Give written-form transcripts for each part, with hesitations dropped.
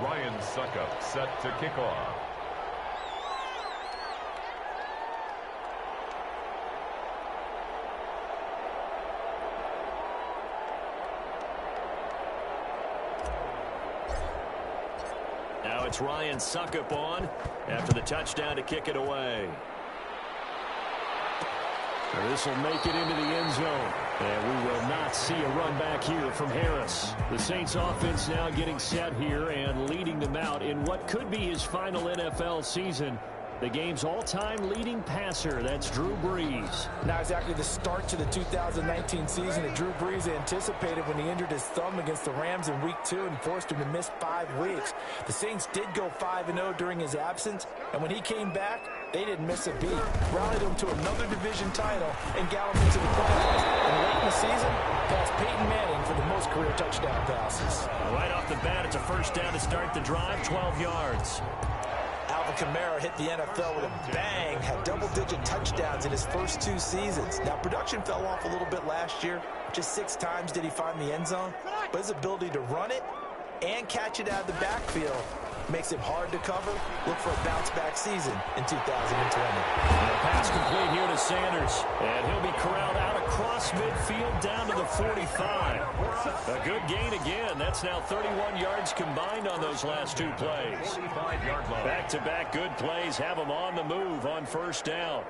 Ryan Succop set to kick off. Now it's Ryan Succop on after the touchdown to kick it away. This will make it into the end zone. And we will not see a run back here from Harris. The Saints offense now getting set here and leading them out in what could be his final NFL season. The game's all-time leading passer, that's Drew Brees. Not exactly the start to the 2019 season that Drew Brees anticipated when he injured his thumb against the Rams in Week 2 and forced him to miss 5 weeks. The Saints did go 5-0 during his absence, and when he came back, they didn't miss a beat. Rallied him to another division title and galloped into the playoffs. And late in the season, passed Peyton Manning for the most career touchdown passes. Right off the bat, it's a first down to start the drive, 12 yards. Alvin Kamara hit the NFL with a bang, had double-digit touchdowns in his first 2 seasons. Now, production fell off a little bit last year. Just 6 times did he find the end zone. But his ability to run it and catch it out of the backfield makes it hard to cover. Look for a bounce-back season in 2020. And a pass complete here to Sanders. And he'll be corralled out across midfield down to the 45. A good gain again. That's now 31 yards combined on those last 2 plays. Back-to-back good plays have them on the move on first down.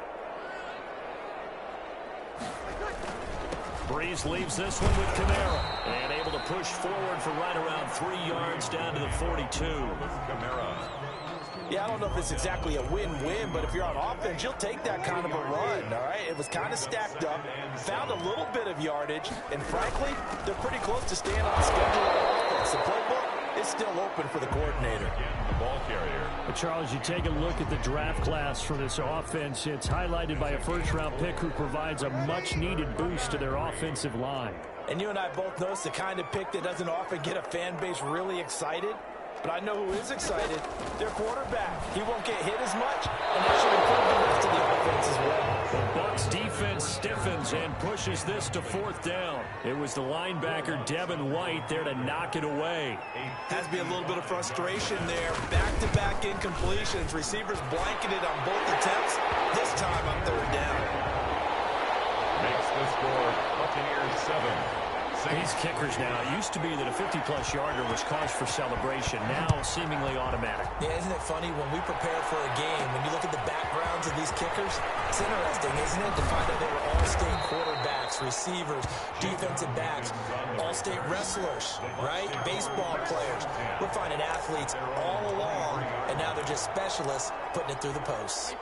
Brees leaves this one with Kamara. And able to push forward for right around 3 yards down to the 42. Kamara. Yeah, I don't know if it's exactly a win-win, but if you're on offense, you'll take that kind of a run, all right? It was kind of stacked up, found a little bit of yardage, and frankly, they're pretty close to staying on schedule on offense. The playbook is still open for the coordinator. The ball carrier. But Charles, you take a look at the draft class for this offense. It's highlighted by a first-round pick who provides a much-needed boost to their offensive line. And you and I both know it's the kind of pick that doesn't often get a fan base really excited. But I know who is excited. Their quarterback. He won't get hit as much, and that should improve the rest of the offense as well. The Bucs defense stiffens and pushes this to 4th down. It was the linebacker Devin White there to knock it away. Has to be a little bit of frustration there. Back-to-back incompletions. Receivers blanketed on both attempts. This time on 3rd down. Makes the score Buccaneers 7. These kickers now, it used to be that a 50-plus yarder was cause for celebration, now seemingly automatic. Yeah, isn't it funny when we prepare for a game, when you look at the backgrounds of these kickers, it's interesting, isn't it, to find out they were all-state quarterbacks, receivers, defensive backs, all-state wrestlers, right? Baseball players. We're finding athletes all along, and now they're just specialists putting it through the posts.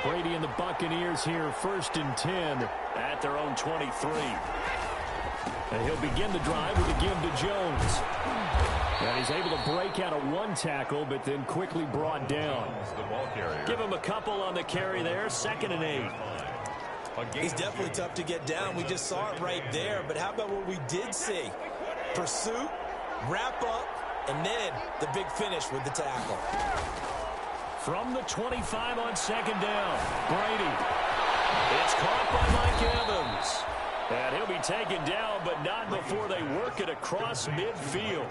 Brady and the Buccaneers here, 1st and 10 at their own 23. And he'll begin the drive with a give to Jones. And he's able to break out of 1 tackle, but then quickly brought down. Give him a couple on the carry there, 2nd and 8. He's definitely tough to get down. We just saw it right there. But how about what we did see? Pursuit, wrap up, and then the big finish with the tackle. From the 25 on 2nd down, Brady. It's caught by Mike Evans. And he'll be taken down, but not before they work it across midfield.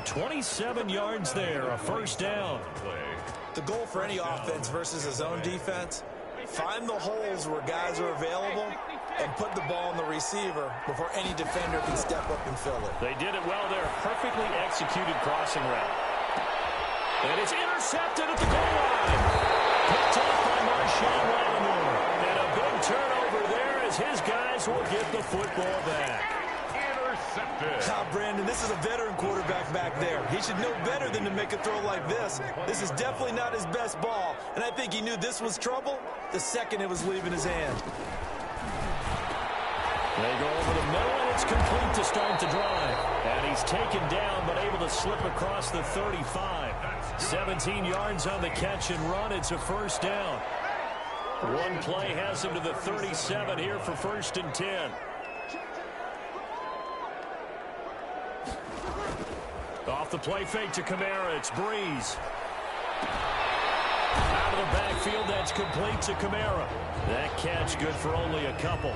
27 yards there, a 1st down. The goal for any offense versus a zone defense, find the holes where guys are available and put the ball on the receiver before any defender can step up and fill it. They did it well there. Perfectly executed crossing route. And it's intercepted at the goal line. Picked off by Marshawn Lattimore. And a big turnover there as his guys will get the football back. Intercepted. Brandon, this is a veteran quarterback back there. He should know better than to make a throw like this. This is definitely not his best ball. And I think he knew this was trouble the second it was leaving his hand. They go over the middle, and it's complete to start the drive. And he's taken down, but able to slip across the 35. 17 yards on the catch and run. It's a 1st down. 1 play has him to the 37 here for 1st and 10. Off the play fake to Kamara, it's Brees. Out of the backfield, that's complete to Kamara. That catch good for only a couple.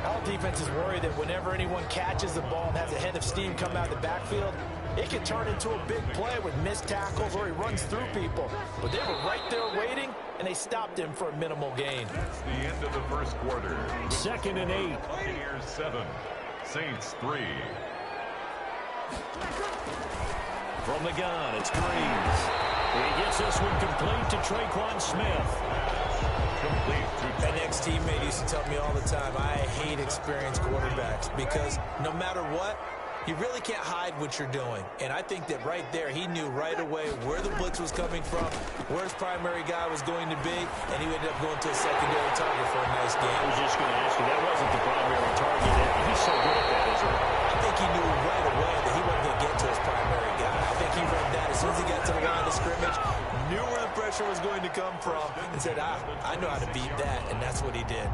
All defenses worry that whenever anyone catches the ball and has a head of steam come out of the backfield, It can turn into a big play with missed tackles or he runs through people. But they were right there waiting, and they stopped him for a minimal gain. That's the end of the first quarter. 2nd and 8. Buccaneers 7, Saints 3. From the gun, it's Breeze. He gets this one complete to Traquan Smith. Complete to An ex-teammate used to tell me all the time, I hate experienced quarterbacks because no matter what, you really can't hide what you're doing. And I think that right there, he knew right away where the blitz was coming from, where his primary guy was going to be, and he ended up going to a secondary target for a nice game. I was just going to ask you, that wasn't the primary target. He's so good at that, isn't he? I think he knew right away that he wasn't going to get to his primary guy. I think he read that as soon as he got to the line of scrimmage, knew where the pressure was going to come from, and said, I know how to beat that, and that's what he did.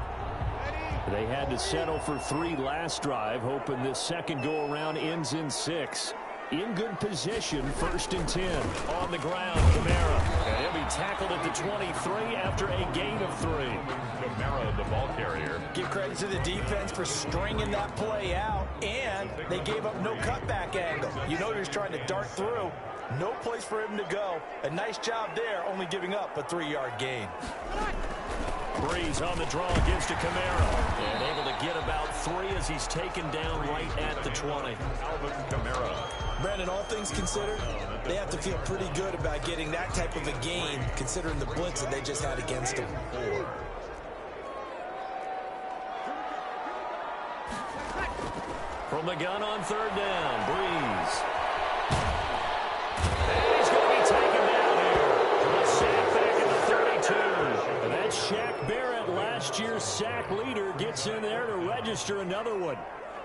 They had to settle for 3 last drive, hoping this second go-around ends in 6. In good position, 1st and 10. On the ground, Kamara. And he'll be tackled at the 23 after a gain of 3. Kamara, the ball carrier. Give credit to the defense for stringing that play out, and they gave up no cutback angle. You know he was trying to dart through. No place for him to go. A nice job there, only giving up a 3-yard gain. Breeze on the draw, gives to Kamara. And able to get about 3 as he's taken down right at the 20. Alvin Kamara. Brandon, all things considered, they have to feel pretty good about getting that type of a gain, considering the blitz that they just had against them. From the gun on 3rd down, Breeze. And he's going to be taken down here. A sack back at the 32. And that's Shaq Barrett, last year's sack leader, gets in there to register another one.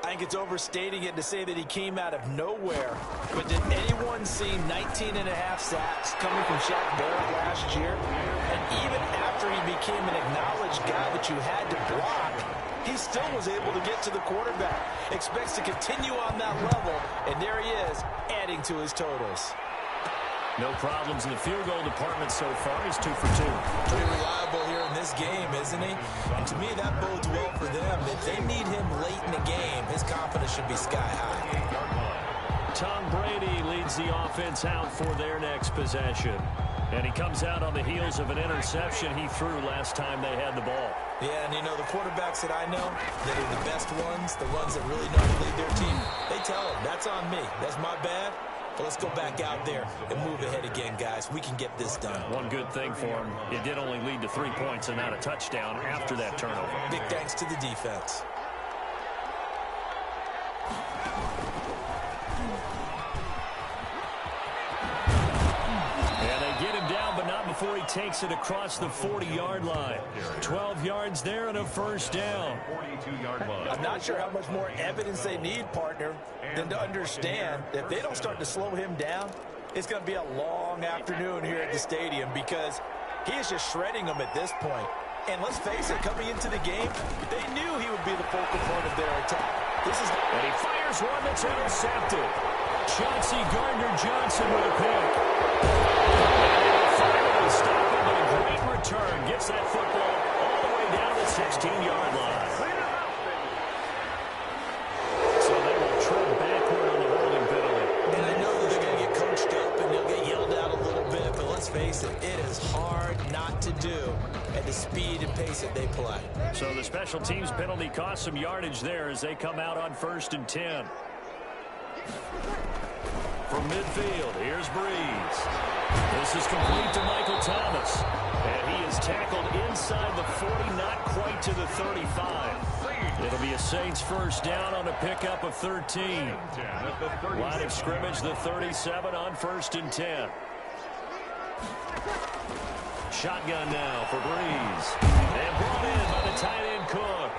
I think it's overstating it to say that he came out of nowhere. But did anyone see 19 and a half sacks coming from Shaq Barrett last year? And even after he became an acknowledged guy that you had to block, he still was able to get to the quarterback. Expects to continue on that level, and there he is, adding to his totals. No problems in the field goal department so far. He's 2 for 2. Pretty reliable here in this game, isn't he? And to me, that bodes well for them. If they need him late in the game, his confidence should be sky high. Tom Brady leads the offense out for their next possession. And he comes out on the heels of an interception he threw last time they had the ball. Yeah, and you know, the quarterbacks that I know that are the best ones, the ones that really know to lead their team, they tell them, that's on me. That's my bad. But let's go back out there and move ahead again, guys. We can get this done. One good thing for him, it did only lead to 3 points and not a touchdown after that turnover. Big thanks to the defense. And they get him down, but not before he takes it across the 40-yard line. 12 yards there and a 1st down. 42-yard line. I'm not sure how much more evidence they need, partner, than to understand that if they don't start to slow him down, it's going to be a long afternoon here at the stadium because he is just shredding them at this point. And let's face it, coming into the game, they knew he would be the focal point of their attack. And he fires one that's intercepted. Chauncey Gardner-Johnson with a pick. And finally stop him, but a great return. Gets that football all the way down the 16-yard line. So they will trip backward on the holding penalty. And I know that they're going to get coached up and they'll get yelled out a little bit, but let's face it, it is hard not to do at the speed and pace that they play. So the special teams penalty cost some yardage there as they come out on 1st and 10. From midfield, here's Breeze. This is complete to Michael Thomas. And he is tackled inside the 40, not quite to the 35. It'll be a Saints 1st down on a pickup of 13. Line of scrimmage, the 37 on 1st and 10. Shotgun now for Breeze. And brought in by the tight end Cook.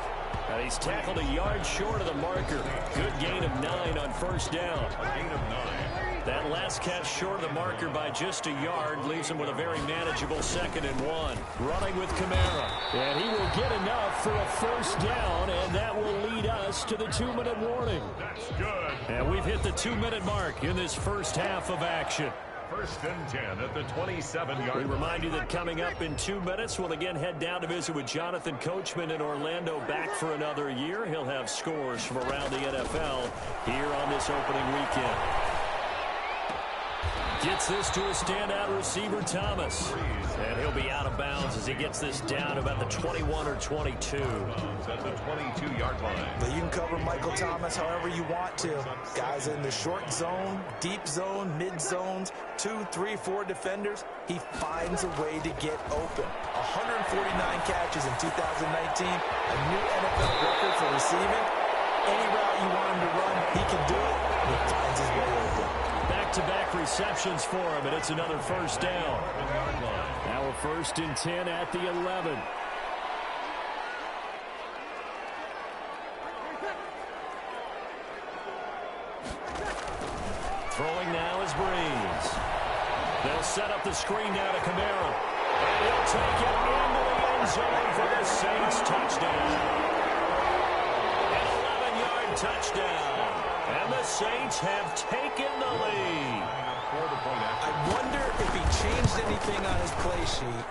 And he's tackled a yard short of the marker. Good gain of 9 on 1st down. Gain of 9. That last catch short of the marker by just a yard leaves him with a very manageable 2nd and 1. Running with Kamara. And he will get enough for a 1st down, and that will lead us to the 2-minute warning. That's good. And we've hit the 2-minute mark in this first half of action. 1st and 10 at the 27-yard We line. remind you that coming up in 2 minutes, we'll again head down to visit with Jonathan Coachman in Orlando, back for another year. He'll have scores from around the NFL here on this opening weekend. Gets this to a standout receiver, Thomas. And he'll be out of bounds as he gets this down about the 21 or 22. At the 22-yard line. Now you can cover Michael Thomas however you want to. Guys in the short zone, deep zone, mid zones, 2, 3, 4 defenders. He finds a way to get open. 149 catches in 2019, a new NFL record for receiving. Any route you want him to run, he can do it, and he finds his way open. Back-to-back receptions for him, and it's another first down. Now a 1st and 10 at the 11. Throwing now is Breeze. They'll set up the screen now to Kamara. And he'll take it into the end zone for the Saints touchdown. An 11-yard touchdown. And the Saints have taken the lead. I wonder if he changed anything on his play sheet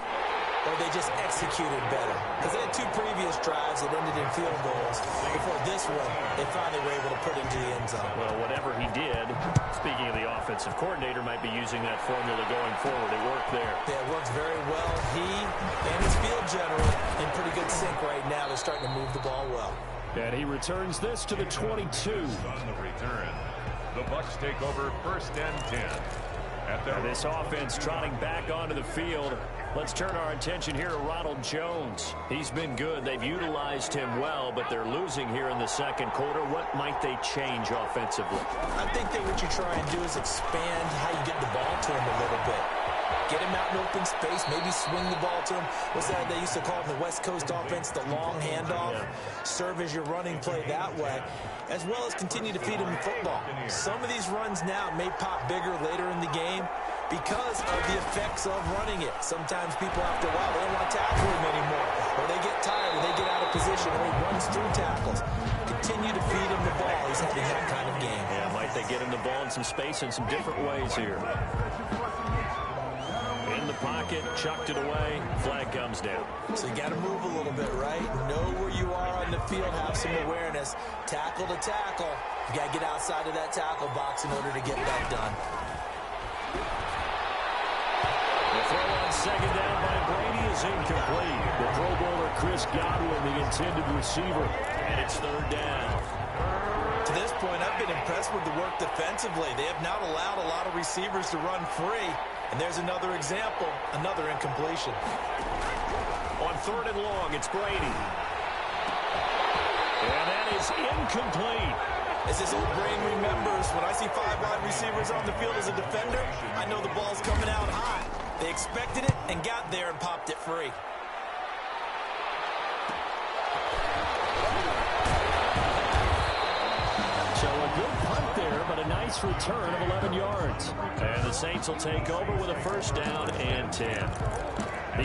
or they just executed better. Because they had 2 previous drives that ended in field goals. Before this one, they finally were able to put it into the end zone. Well, whatever he did, speaking of the offensive coordinator, might be using that formula going forward. It worked there. Yeah, it works very well. He and his field general in pretty good sync right now. They're starting to move the ball well. And he returns this to the 22. On the return, the Bucs take over 1st and 10. Now this offense trotting back onto the field. Let's turn our attention here to Ronald Jones. He's been good. They've utilized him well, but they're losing here in the second quarter. What might they change offensively? I think that what you try and do is expand how you get the ball to him a little bit. Get him out in open space, maybe swing the ball to him. What's that they used to call in the West Coast offense, the long handoff? Yeah. Serve as your running play that way, as well as continue to feed him the football. Some of these runs now may pop bigger later in the game because of the effects of running it. Sometimes people, after a while, they don't want to tackle him anymore, or they get tired, or they get out of position, or he runs through tackles. Continue to feed him the ball. He's having that kind of game. Yeah, might they get him the ball in some space in some different ways here. In the pocket, chucked it away, flag comes down. So you got to move a little bit, right? Know where you are on the field, have some awareness. Tackle to tackle. You got to get outside of that tackle box in order to get that done. The throw on second down by Brady is incomplete. The Pro Bowler Chris Godwin, the intended receiver. And it's 3rd down. To this point, I've been impressed with the work defensively. They have not allowed a lot of receivers to run free. And there's another example, another incompletion. On 3rd and long, it's Brady. And that is incomplete. As this old brain remembers, when I see 5 wide receivers on the field as a defender, I know the ball's coming out high. They expected it and got there and popped it free. So a good punt there, but a nice return of 11 yards. And the Saints will take over with a 1st down and 10.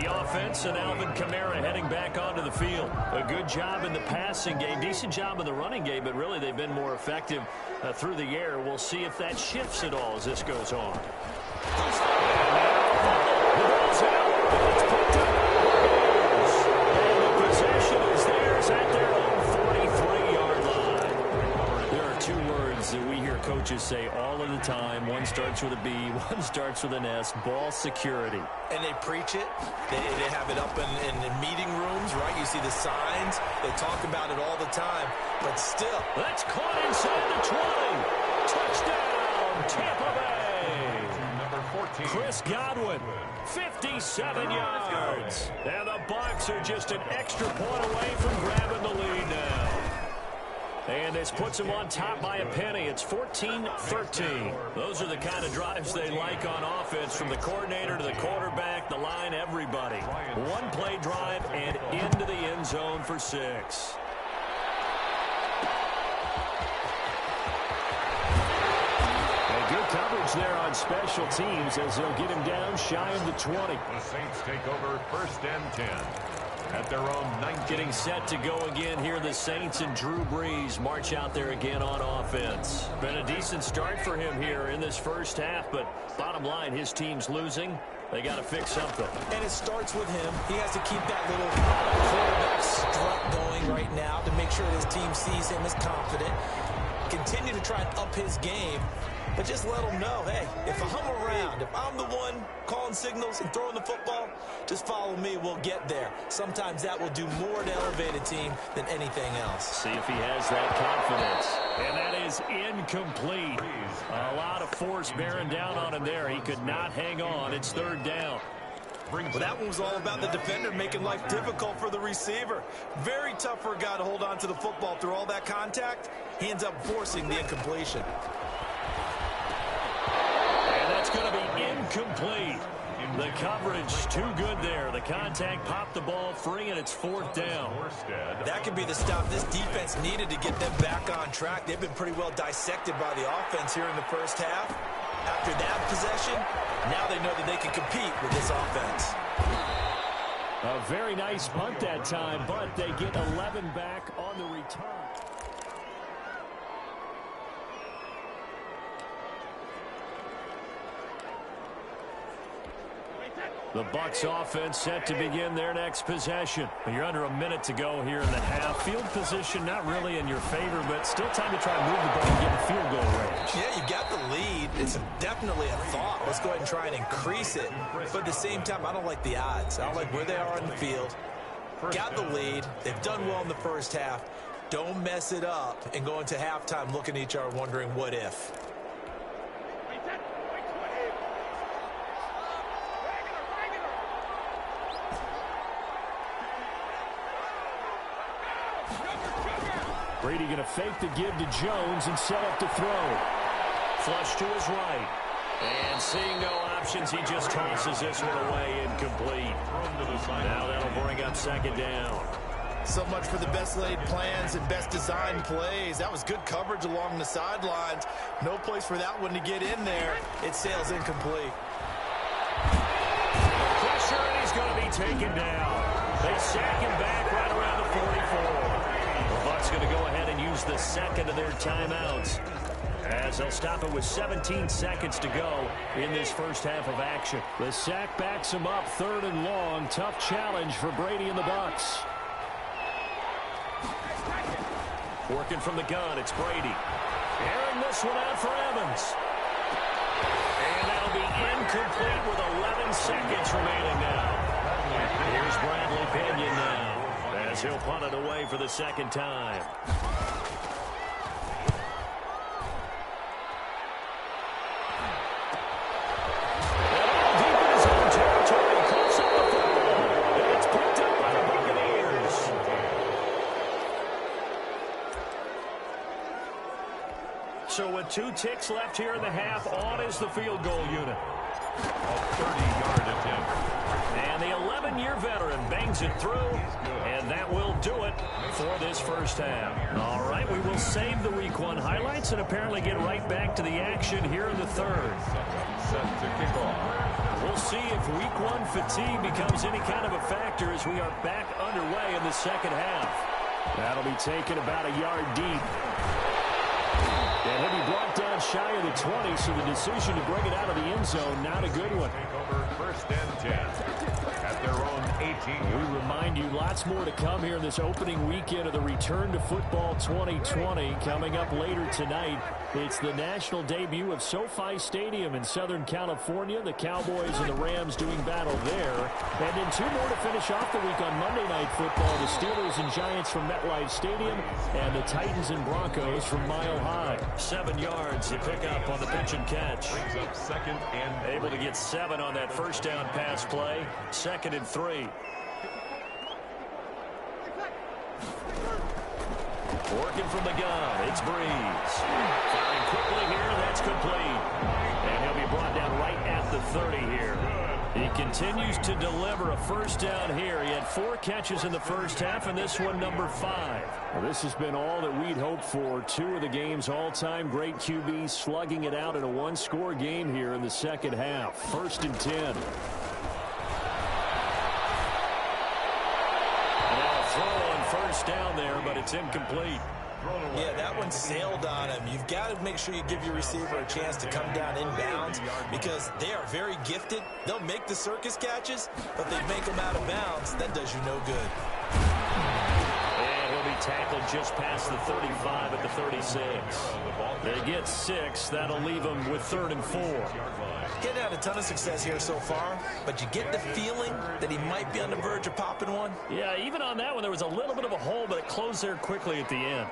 The offense and Alvin Kamara heading back onto the field. A good job in the passing game, decent job in the running game, but really they've been more effective through the air. We'll see if that shifts at all as this goes on. The ball's out. It's picked up. And the possession is theirs at their own 43-yard line. There are 2 words that we hear coaches say all of the time. One starts with a B, one starts with an S. Ball security. And they preach it. They have it up in meeting rooms, right? You see the signs. They talk about it all the time. But still. That's caught inside the 20. Touchdown, Tampa Bay. Number 14. Chris Godwin, 57 yards. And the Bucs are just an extra point away from grabbing the lead now. And this puts them on top by a penny. It's 14-13. Those are the kind of drives they like on offense, from the coordinator to the quarterback, the line, everybody. 1-play drive and into the end zone for 6. Good coverage there on special teams as they'll get him down shy of the 20. The Saints take over 1st and 10 at their own 19. Getting set to go again here. The Saints and Drew Brees march out there again on offense. Been a decent start for him here in this first half, but bottom line, his team's losing. They got to fix something. And it starts with him. He has to keep that little quarterback strut going right now to make sure his team sees him as confident. Continue to try and up his game, but just let him know, hey, if I'm around, if I'm the one calling signals and throwing the football, just follow me, we'll get there. Sometimes that will do more to elevate a team than anything else. See if he has that confidence. And that is incomplete. A lot of force bearing down on him there. He could not hang on. It's third down. Well, that one was all about the defender making life difficult for the receiver. Very tough for a guy to hold on to the football through all that contact. He ends up forcing the incompletion. And that's going to be incomplete. The coverage too good there. The contact popped the ball free, and it's fourth down. That could be the stop this defense needed to get them back on track. They've been pretty well dissected by the offense here in the first half. After that possession, now they know that they can compete with this offense. A very nice punt that time, but they get 11 back on the return. The Bucs offense set to begin their next possession. You're under a minute to go here in the half. Field position not really in your favor, but still time to try and move the ball and get in field goal range. Yeah, you got the lead. It's definitely a thought. Let's go ahead and try and increase it. But at the same time, I don't like the odds. I don't like where they are on the field. Got the lead. They've done well in the first half. Don't mess it up and go into halftime looking at each other wondering what if. Brady going to fake the give to Jones and set up to throw. Flush to his right. And seeing no options, he just tosses this one away, incomplete. Now that'll bring up second down. So much for the best laid plans and best designed plays. That was good coverage along the sidelines. No place for that one to get in there. It sails incomplete. Pressure, and he's going to be taken down. They sack him back right around the 44. The Bucs going to go ahead and use the second of their timeouts, as they'll stop it with 17 seconds to go in this first half of action. The sack backs him up, third and long. Tough challenge for Brady and the Bucs. Working from the gun, it's Brady. Airing this one out for Evans. And that'll be incomplete with 11 seconds remaining now. Here's Bradley Pinion now, as he'll punt it away for the second time. So with 2 ticks left here in the half, on is the field goal unit. A 30-yard attempt. And the 11-year veteran bangs it through, and that will do it for this first half. All right, we will save the Week 1 highlights and apparently get right back to the action here in the third. Set to kick off. We'll see if Week 1 fatigue becomes any kind of a factor as we are back underway in the second half. That'll be taken about a yard deep. And he'll be brought down shy of the 20, so the decision to bring it out of the end zone, not a good one. Take over first and 10 at their own 18. We remind you, lots more to come here in this opening weekend of the Return to Football 2020. Coming up later tonight, it's the national debut of SoFi Stadium in Southern California. The Cowboys and the Rams doing battle there. And then 2 more to finish off the week on Monday Night Football. The Steelers and Giants from MetLife Stadium, and the Titans and Broncos from Mile High. 7 yards to pick up on the pitch and catch. Brings up second and Able to get 7 on that first down pass play. Second and 3. Working from the gun, it's Breeze. Firing quickly here, that's complete. And he'll be brought down right at the 30 here. He continues to deliver a first down here. He had 4 catches in the first half, and this one number 5. Well, this has been all that we'd hoped for. 2 of the game's all-time great QBs slugging it out in a 1-score game here in the second half. First and 10. Now a throw on first down there, but it's incomplete. Yeah, that one sailed on him. You've got to make sure you give your receiver a chance to come down inbounds because they are very gifted. They'll make the circus catches, but they make them out of bounds. That does you no good. And he'll be tackled just past the 35 at the 36. They get 6. That'll leave them with 3rd and 4. He's had a ton of success here so far, but you get the feeling that he might be on the verge of popping one. Yeah, even on that one, there was a little bit of a hole, but it closed there quickly at the end.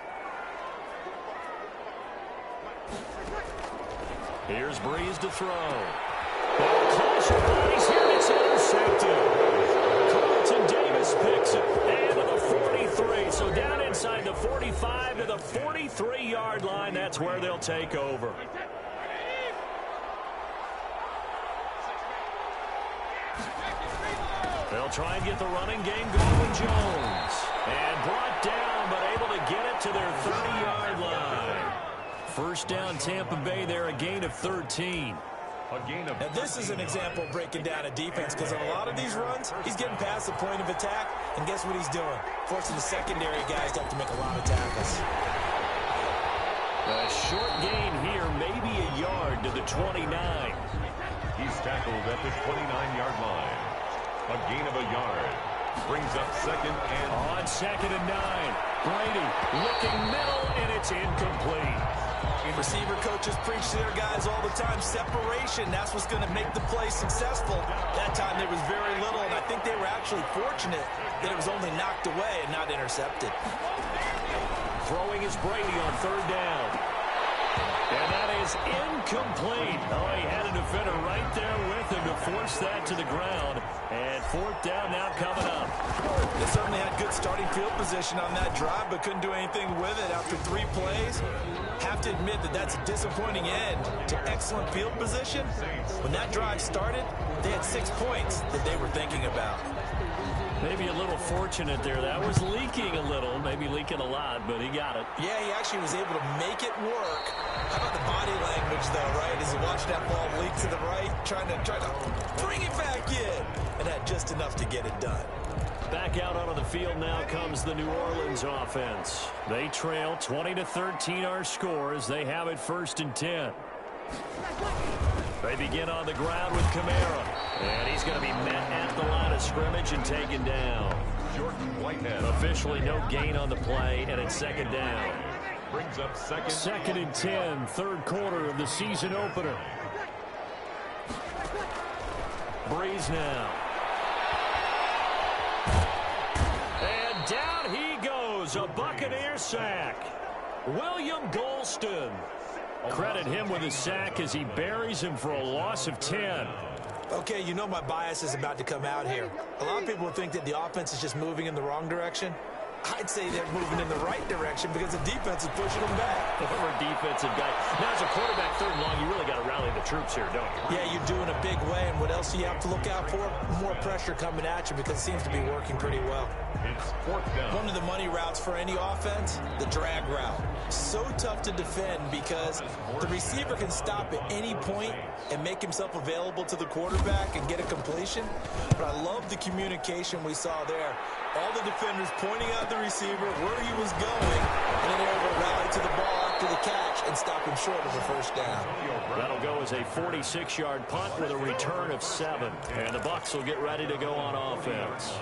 Here's Breeze to throw. Close plays here. It's intercepted. Carlton Davis picks it. And to the 43. So down inside the 45 to the 43-yard line. That's where they'll take over. They'll try and get the running game going with Jones. And brought down, but able to get it to their 30-yard line. First down, Tampa Bay there, a gain of 13. Now, this is an example of breaking down a defense because on a lot of these runs, he's getting past the point of attack, and guess what he's doing? Forcing the secondary guys to have to make a lot of tackles. A short gain here, maybe a yard to the 29. He's tackled at the 29-yard line. A gain of a yard. Brings up 2nd and... On 2nd and 9. Brady looking middle, and it's incomplete. Receiver coaches preach to their guys all the time. Separation, that's what's going to make the play successful. That time there was very little, and I think they were actually fortunate that it was only knocked away and not intercepted. Throwing is Brady on 3rd down. And that is incomplete. Oh, he had a defender right there with him to force that to the ground. And 4th down now coming up. They certainly had good starting field position on that drive, but couldn't do anything with it after 3 plays. Have to admit that that's a disappointing end to excellent field position. When that drive started, they had 6 points that they were thinking about. Maybe a little fortunate there. That was leaking a little, maybe leaking a lot, but he got it. Yeah, he actually was able to make it work. How about the body language, though, right? As he watched that ball leak to the right, trying to bring it back in, and had just enough to get it done. Back out onto the field now comes the New Orleans offense. They trail 20-13 our score as they have it 1st and 10. They begin on the ground with Kamara. And he's going to be met at the line of scrimmage and taken down. Jordan Whitehead. Officially no gain on the play, and it's 2nd down. Brings up 2nd. 2nd and 10, 3rd quarter of the season opener. Breeze now. And down he goes, a Buccaneer sack. William Golston. Credit him with a sack as he buries him for a loss of 10. Okay, you know my bias is about to come out here. A lot of people would think that the offense is just moving in the wrong direction. I'd say they're moving in the right direction because the defense is pushing them back. Former defensive guy. Now, as a quarterback 3rd and long, you really got to rally the troops here, don't you? Yeah, you do in a big way, and what else do you have to look out for? More pressure coming at you because it seems to be working pretty well. It's 4th down. One of the money routes for any offense, the drag route. So tough to defend because the receiver can stop at any point and make himself available to the quarterback and get a completion. But I love the communication we saw there. All the defenders pointing out the receiver, where he was going, and then able to rally to the ball after the catch and stop him short of a 1st down. That'll go as a 46-yard punt with a return of 7. And the Bucs will get ready to go on offense.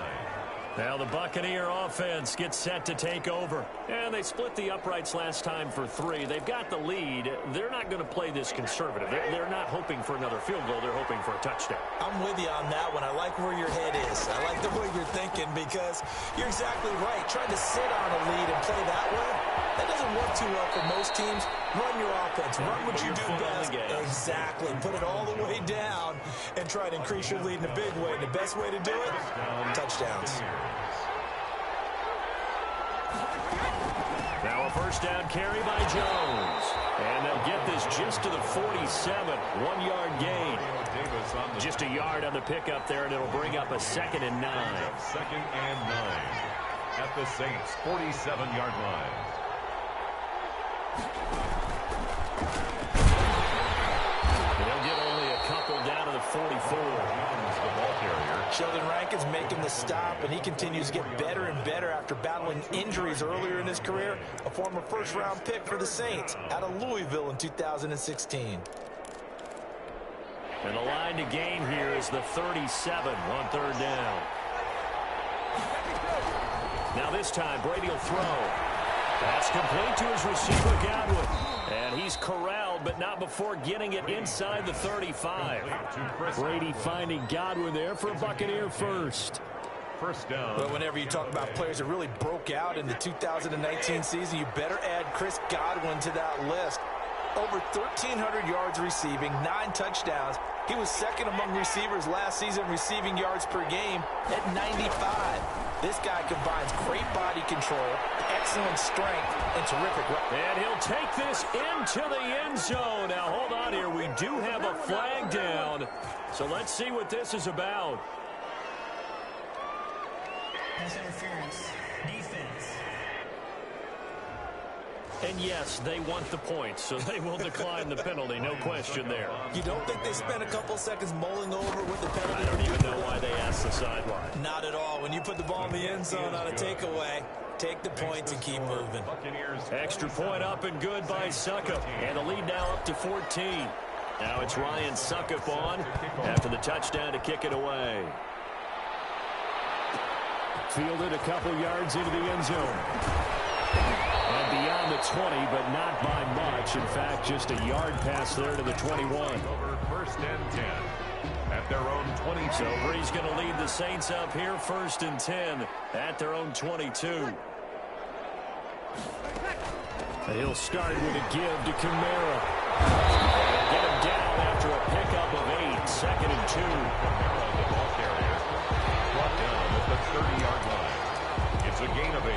Now the Buccaneer offense gets set to take over. And they split the uprights last time for 3. They've got the lead. They're not going to play this conservative. They're not hoping for another field goal. They're hoping for a touchdown. I'm with you on that one. I like where your head is. I like the way you're thinking because you're exactly right. Trying to sit on a lead and play that way, that doesn't work too well for most teams. Run your offense. Run what you do best. Exactly. Put it all the way down and try to increase your lead in a big way. And the best way to do it, touchdowns. Now a 1st down carry by Jones. And they'll get this just to the 47. 1-yard gain. Just a yard on the pickup there, and it'll bring up a 2nd and 9. 2nd and 9 at the Saints' 47-yard line. They'll get only a couple down to the 44. Sheldon Rankins making the stop, and he continues to get better and better after battling injuries earlier in his career. A former first-round pick for the Saints out of Louisville in 2016. And the line to gain here is the 37 on third down. Now this time, Brady will throw. That's complete to his receiver, Godwin. And he's corralled, but not before getting it inside the 35. Brady finding Godwin there for a Buccaneer first. First down. But whenever you talk about players that really broke out in the 2019 season, you better add Chris Godwin to that list. Over 1,300 yards receiving, 9 touchdowns. He was second among receivers last season receiving yards per game at 95. This guy combines great body control, excellent strength, and terrific. And he'll take this into the end zone. Now, hold on here. We do have a flag down. So let's see what this is about. Pass interference. Defense. And yes, they want the points, so they will decline the penalty. No question there. You don't think they spent a couple seconds mulling over with the penalty? I don't even know why they asked the sideline. Not at all. When you put the ball in the end zone on a takeaway, take the points and keep moving. Extra point up and good by Succop. And the lead now up to 14. Now it's Ryan Succop on after the touchdown to kick it away. Fielded a couple yards into the end zone. And beyond the 20, but not by much. In fact, just a yard pass there to the 21. Over first and 10 at their own 20. So Brees going to lead the Saints up here, first and 10 at their own 22. He'll start with a give to Kamara. Get him down after a pickup of 8, second and 2. The ball carrier brought down at the 30-yard line. It's a gain of 8.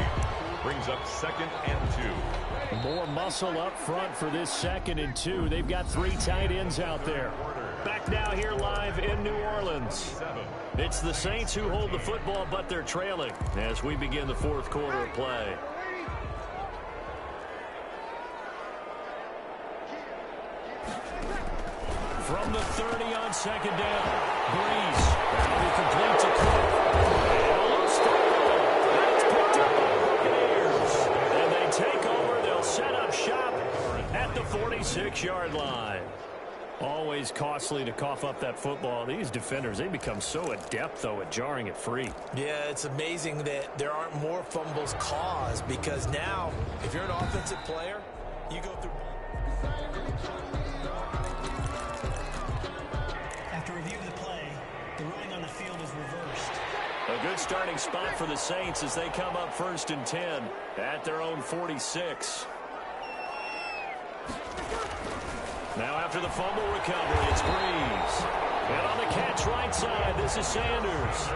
Brings up second and 2. More muscle up front for this second and 2. They've got 3 tight ends out there. Back now here live in New Orleans. It's the Saints who hold the football, but they're trailing as we begin the fourth quarter of play. From the 30 on second down, Brees. That'll be complete to Cook. And a loose throw. That's picked up by the Buccaneers. And they take over. They'll set up shop at the 46-yard line. Always costly to cough up that football. These defenders, they become so adept, though, at jarring it free. Yeah, it's amazing that there aren't more fumbles caused, because now, if you're an offensive player, you go through... After review of the play, the ruling on the field is reversed. A good starting spot for the Saints as they come up first and 10 at their own 46. Now after the fumble recovery, it's Brees. And on the catch right side, this is Sanders.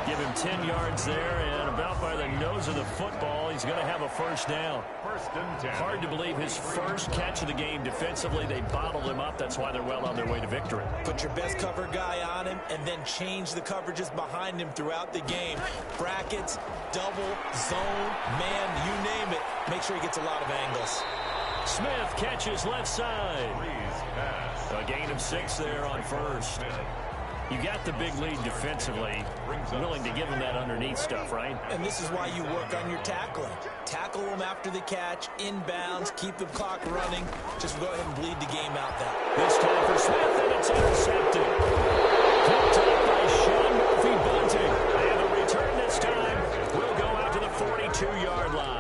Give him 10 yards there, and about by the nose of the football, he's going to have a first down. First and 10. Hard to believe his first catch of the game. Defensively, they bottled him up. That's why they're well on their way to victory. Put your best cover guy on him and then change the coverages behind him throughout the game. Brackets, double, zone, man, you name it. Make sure he gets a lot of angles. Smith catches left side. Brees pass. A gain of 6 there on first. You got the big lead defensively. Willing to give him that underneath stuff, right? And this is why you work on your tackling. Tackle them after the catch, inbounds, keep the clock running. Just go ahead and bleed the game out that. This time for Smith, and it's intercepted. Picked up by Sean Murphy-Bunting. And the return this time will go out to the 42-yard line.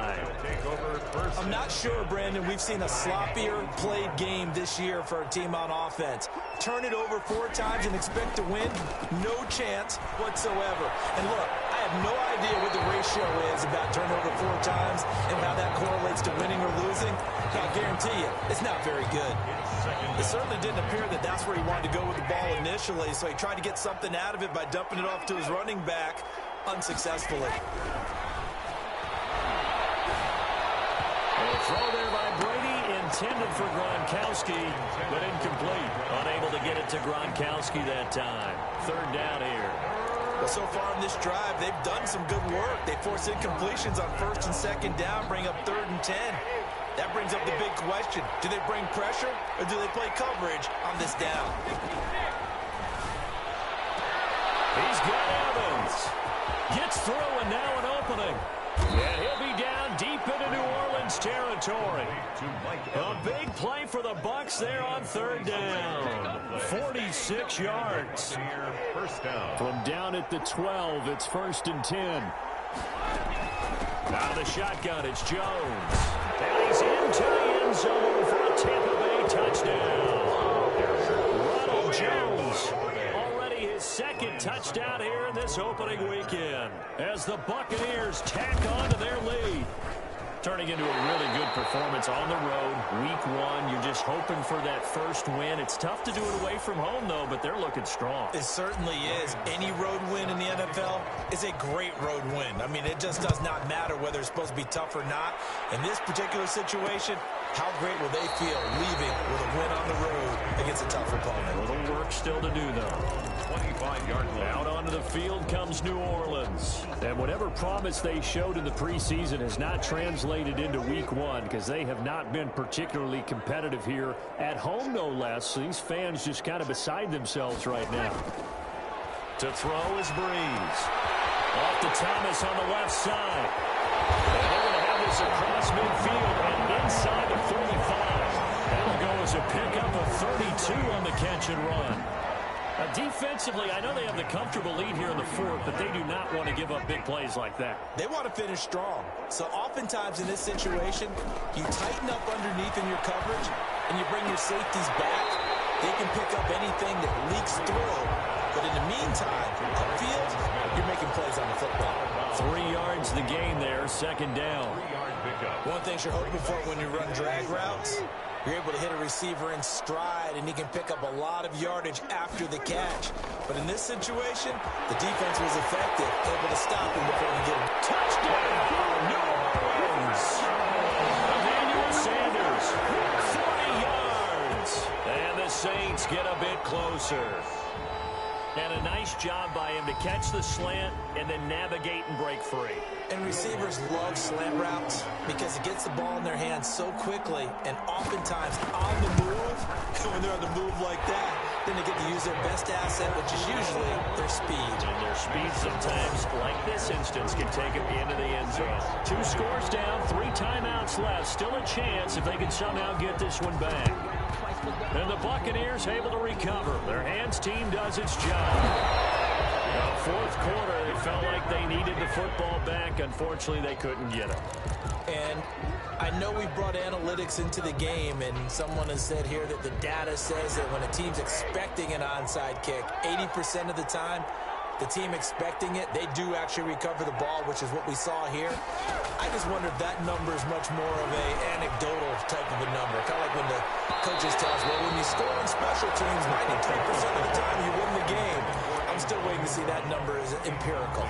I'm not sure, Brandon, we've seen a sloppier played game this year for a team on offense. Turn it over 4 times and expect to win? No chance whatsoever. And look, I have no idea what the ratio is about turnover 4 times and how that correlates to winning or losing. I'll guarantee you, it's not very good. It certainly didn't appear that that's where he wanted to go with the ball initially, so he tried to get something out of it by dumping it off to his running back unsuccessfully. A throw there by Brady, intended for Gronkowski, but incomplete. Unable to get it to Gronkowski that time. Third down here. Well, so far in this drive, they've done some good work. They force incompletions on first and second down, bring up 3rd and 10. That brings up the big question. Do they bring pressure or do they play coverage on this down? He's got Evans. Gets through and now an opening. And he'll be down deep into New Orleans territory. A big play for the Bucs there on third down. 46 yards. First down. From down at the 12, it's 1st and 10. Out of the shotgun, it's Jones. And he's into the end zone for a Tampa Bay touchdown. Ronald Jones, already his second touchdown here in this opening weekend, as the Buccaneers tack on to their lead. Turning into a really good performance on the road. Week 1, you're just hoping for that first win. It's tough to do it away from home, though, but they're looking strong. It certainly is. Any road win in the NFL is a great road win. I mean, it just does not matter whether it's supposed to be tough or not. In this particular situation, how great will they feel leaving with a win on the road against a tough opponent? A little work still to do, though. 25-yard line. Out onto the field comes New Orleans. And whatever promise they showed in the preseason has not translated into week 1 because they have not been particularly competitive here at home, no less. So these fans just kind of beside themselves right now. To throw is Breeze. Off to Thomas on the left side. And they're going to have this across midfield and inside the 35. That'll go as a pickup of 32 on the catch and run. Defensively, I know they have the comfortable lead here in the 4th, but they do not want to give up big plays like that. They want to finish strong. So oftentimes in this situation, you tighten up underneath in your coverage, and you bring your safeties back. They can pick up anything that leaks through. But in the meantime, upfield, you're making plays on the football. 3 yards the gain there, 2nd down. 3-yard pickup. One thing you're hoping for when you run drag routes, you're able to hit a receiver in stride, and he can pick up a lot of yardage after the catch. But in this situation, the defense was effective, able to stop him before he get him. Touchdown, New Orleans! Emmanuel Sanders, 40 yards. And the Saints get a bit closer. And a nice job by him to catch the slant and then navigate and break free. And receivers love slant routes because it gets the ball in their hands so quickly and oftentimes on the move. When they're on the move like that, then they get to use their best asset, which is usually their speed. And their speed sometimes, like this instance, can take them into the end zone. 2 scores down, 3 timeouts left. Still a chance if they can somehow get this one back. And the Buccaneers able to recover. Their hands team does its job. Now, 4th quarter, it felt like they needed the football back. Unfortunately, they couldn't get it. And I know we brought analytics into the game, and someone has said here that the data says that when a team's expecting an onside kick, 80% of the time, the team expecting it, they do actually recover the ball, which is what we saw here. I just wonder if that number is much more of a anecdotal type of a number. Kind of like when the coaches tell us, well, when you score on special teams, 93% of the time you win the game. I'm still waiting to see that number is empirical.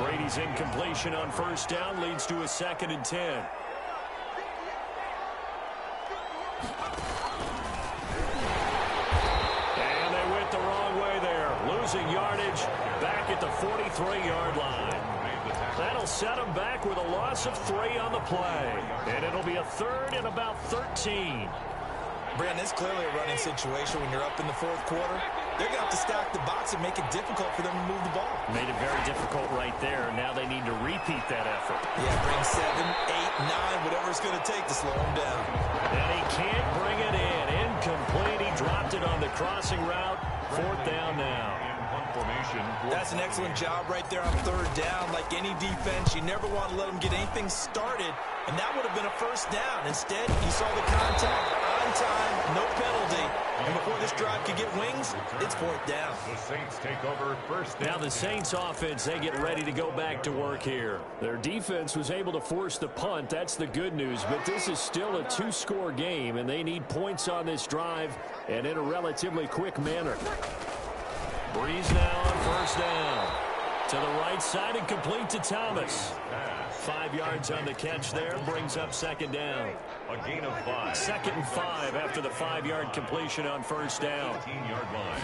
Brady's incompletion on 1st down leads to a 2nd and 10. Losing yardage back at the 43-yard line. That'll set them back with a loss of 3 on the play. And it'll be a 3rd and about 13. Brandon, it's clearly a running situation when you're up in the 4th quarter. They're going to have to stack the box and make it difficult for them to move the ball. Made it very difficult right there. Now they need to repeat that effort. Yeah, bring 7, 8, 9, whatever it's going to take to slow them down. And he can't bring it in. Incomplete. He dropped it on the crossing route. 4th down now. That's an excellent job right there on 3rd down. Like any defense, you never want to let them get anything started, and that would have been a 1st down. Instead, you saw the contact on time, no penalty. And before this drive could get wings, it's 4th down. The Saints take over 1st down. Now the Saints offense, they get ready to go back to work here. Their defense was able to force the punt. That's the good news. But this is still a 2-score game, and they need points on this drive and in a relatively quick manner. Breeze now on 1st down. To the right side and complete to Thomas. 5 yards on the catch there, brings up 2nd down. A gain of 5. 2nd and 5 after the 5-yard completion on 1st down. 18-yard line.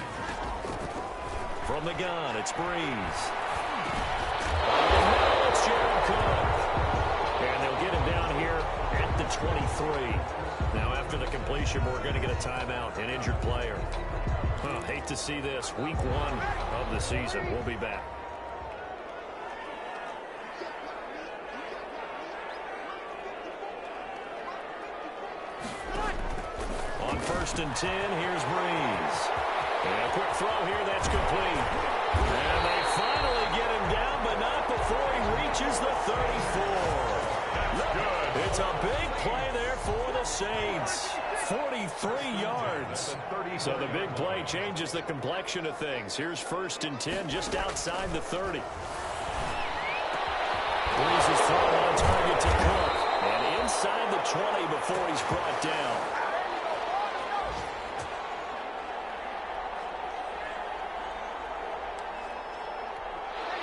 From the gun, it's Breeze. And now it's Jared Cook. And they'll get him down here at the 23. Now, after the completion, we're going to get a timeout, an injured player. Hate to see this. Week 1 of the season. We'll be back. On 1st and 10, here's Breeze. And a quick throw here, that's complete. And they finally get him down, but not before he reaches the 34. That's good. It's a big play there for the Saints. 43 yards. So the big play changes the complexion of things. Here's 1st and 10, just outside the 30. Breeze is thrown on target to Cook. And inside the 20 before he's brought down.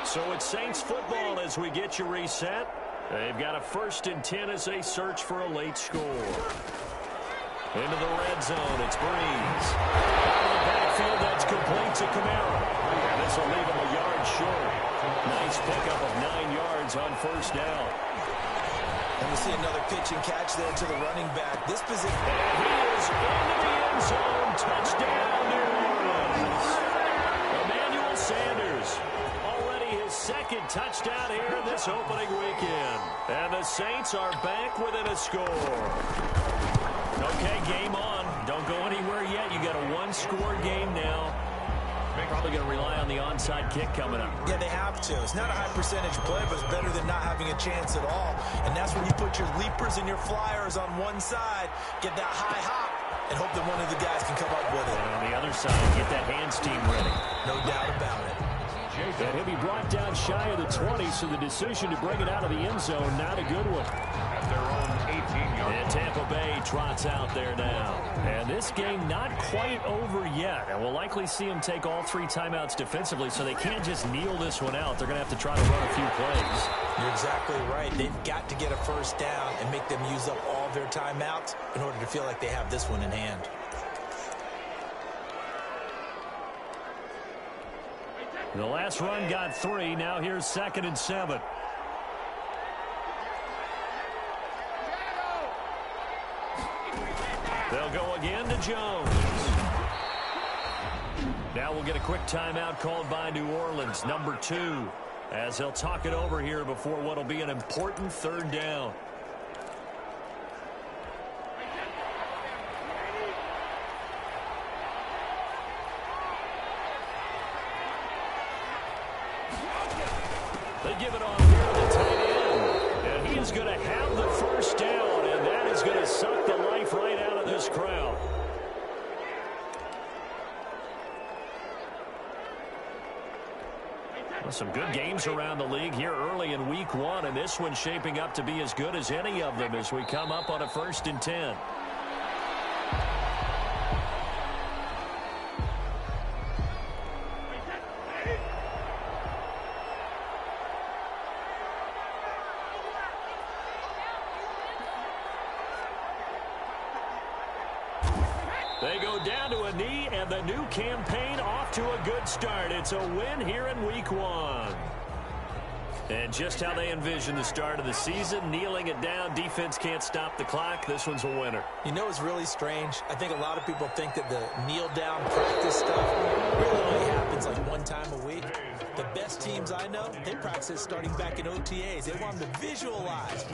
So it's Saints football as we get you reset. They've got a 1st and 10 as they search for a late score. Into the red zone, it's Breeze. Out of the backfield, that's complete to Kamara. And this will leave him a yard short. Nice pickup of 9 yards on 1st down. And we see another pitch and catch there to the running back. This position. And he is into the end zone. Touchdown, New Orleans. Emmanuel Sanders. Already his 2nd touchdown here in this opening weekend. And the Saints are back within a score. Okay, game on. Don't go anywhere yet. You got a 1-score game now. Probably going to rely on the onside kick coming up. Yeah, they have to. It's not a high percentage play, but it's better than not having a chance at all. And that's when you put your leapers and your flyers on one side, get that high hop, and hope that one of the guys can come up with it. And on the other side, get that hands team ready. No doubt about it. And he'll be brought down shy of the 20, so the decision to bring it out of the end zone, not a good one. At their own 18-yard line. And Tampa Bay trots out there now. And this game not quite over yet. And we'll likely see them take all 3 timeouts defensively, so they can't just kneel this one out. They're going to have to try to run a few plays. You're exactly right. They've got to get a 1st down and make them use up all their timeouts in order to feel like they have this one in hand. The last run got 3. Now here's 2nd and 7. They'll go again to Jones. Now we'll get a quick timeout called by New Orleans, number 2, as they'll talk it over here before what will be an important 3rd down. They give it off here to the tight end. And he is going to have the 1st down, and that is going to suck the life right out of this crowd. Well, some good games around the league here early in week 1, and this one's shaping up to be as good as any of them as we come up on a 1st and 10. They go down to a knee, and the new campaign off to a good start. It's a win here in week 1. And just how they envision the start of the season, kneeling it down, defense can't stop the clock. This one's a winner. You know, it's really strange. I think a lot of people think that the kneel-down practice stuff really only happens like 1 time a week. The best teams I know, they practice starting back in OTAs. They want them to visualize